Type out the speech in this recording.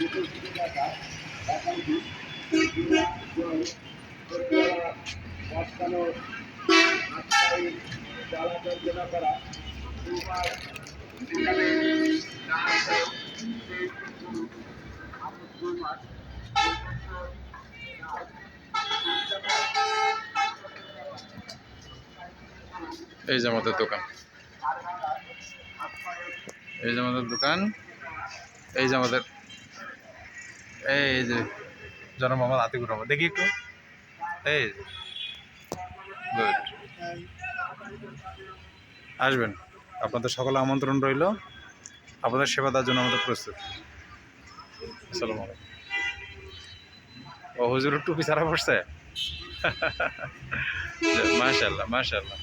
এই যে আমাদের দোকান, এই যে আমাদের দোকান, এই যে আমাদের এই যে জনাব মোহাম্মদ আতিকুর রহমান, দেখি একটু, এই গুড, আসবেন, আপনাদের সকলে আমন্ত্রণ রইল, আপনাদের সেবা দেওয়ার জন্য আমাদের প্রস্তুত। আসসালামু আলাইকুম। ও হুজুর টুপি ছাড়া পড়ছে, মাশাআল্লাহ মাশাআল্লাহ।